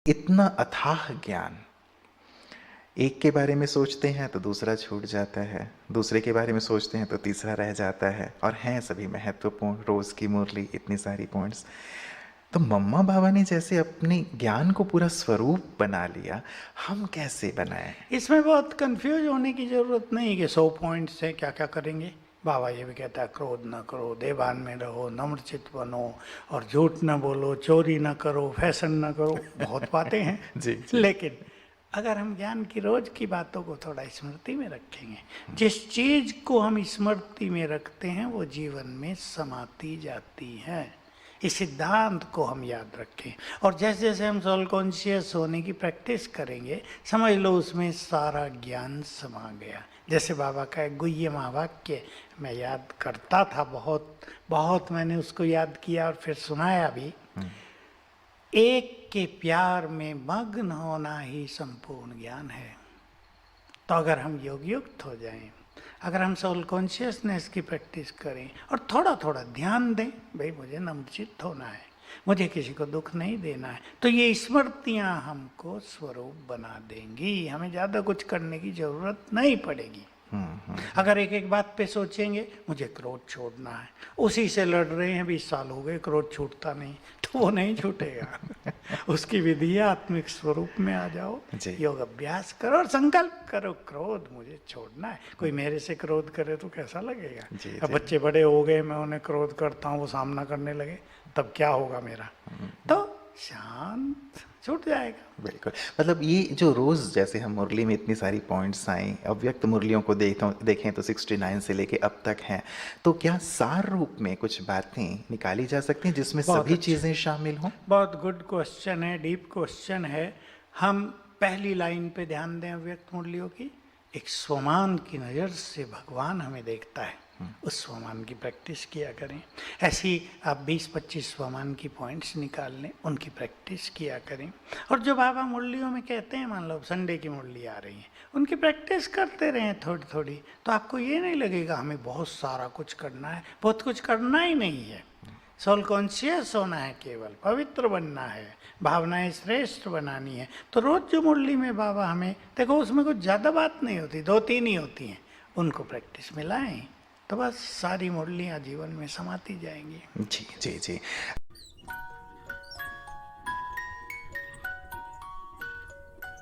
इतना अथाह ज्ञान, एक के बारे में सोचते हैं तो दूसरा छूट जाता है, दूसरे के बारे में सोचते हैं तो तीसरा रह जाता है, और हैं सभी महत्वपूर्ण। रोज़ की मुरली, इतनी सारी पॉइंट्स। तो मम्मा बाबा ने जैसे अपने ज्ञान को पूरा स्वरूप बना लिया, हम कैसे बनाएं? इसमें बहुत कंफ्यूज होने की जरूरत नहीं कि 100 पॉइंट्स है, क्या क्या करेंगे। बाबा ये भी कहता है क्रोध न करो, देवान में रहो, नम्रचित बनो, और झूठ न बोलो, चोरी न करो, फैशन न करो, बहुत बातें हैं। जी, जी। लेकिन अगर हम ज्ञान की रोज की बातों को थोड़ा स्मृति में रखेंगे, जिस चीज को हम स्मृति में रखते हैं वो जीवन में समाती जाती है। इस सिद्धांत को हम याद रखें, और जैसे जैसे हम सोल कॉन्शियस होने की प्रैक्टिस करेंगे, समझ लो उसमें सारा ज्ञान समा गया। जैसे बाबा का एक गुह्य महावाक्य मैं याद करता था, बहुत बहुत मैंने उसको याद किया और फिर सुनाया भी। एक के प्यार में मग्न होना ही संपूर्ण ज्ञान है। तो अगर हम योग युक्त हो जाएं, अगर हम सोल कॉन्शियसनेस की प्रैक्टिस करें और थोड़ा थोड़ा ध्यान दें, भाई मुझे नम्रचित्त होना है, मुझे किसी को दुख नहीं देना है, तो ये स्मृतियां हमको स्वरूप बना देंगी। हमें ज़्यादा कुछ करने की जरूरत नहीं पड़ेगी। अगर एक एक बात पे सोचेंगे, मुझे क्रोध छोड़ना है, उसी से लड़ रहे हैं 20 साल हो गए, क्रोध छूटता नहीं, तो वो नहीं छूटेगा। उसकी विधि है आत्मिक स्वरूप में आ जाओ, योग अभ्यास करो और संकल्प करो, क्रोध मुझे छोड़ना है। कोई मेरे से क्रोध करे तो कैसा लगेगा? अब बच्चे बड़े हो गए, मैं उन्हें क्रोध करता हूँ, वो सामना करने लगे, तब क्या होगा मेरा? तो शांत छूट जाएगा। बिल्कुल। मतलब ये जो रोज़ जैसे हम मुरली में इतनी सारी पॉइंट्स आई, अव्यक्त मुरलियों को देखें तो 69 से लेके अब तक हैं, तो क्या सार रूप में कुछ बातें निकाली जा सकती हैं जिसमें सभी चीज़ें शामिल हों? बहुत गुड क्वेश्चन है, डीप क्वेश्चन है। हम पहली लाइन पे ध्यान दें अव्यक्त मुरलियों की। एक स्वमान की नज़र से भगवान हमें देखता है, उस स्वमान की प्रैक्टिस किया करें। ऐसी आप 20-25 स्वमान की पॉइंट्स निकाल लें, उनकी प्रैक्टिस किया करें। और जो बाबा मुरलियों में कहते हैं, मान लो संडे की मुरली आ रही है, उनकी प्रैक्टिस करते रहें थोड़ी थोड़ी, तो आपको ये नहीं लगेगा हमें बहुत सारा कुछ करना है। बहुत कुछ करना ही नहीं है, सोल कॉन्शियस होना है, केवल पवित्र बनना है, भावनाएं श्रेष्ठ बनानी है। तो रोज जो मुरली में बाबा हमें देखो, उसमें कुछ ज़्यादा बात नहीं होती, 2-3 ही होती हैं, उनको प्रैक्टिस में लाएं तो बस सारी मुरलियाँ जीवन में समाती जाएंगी। जी, जी, जी।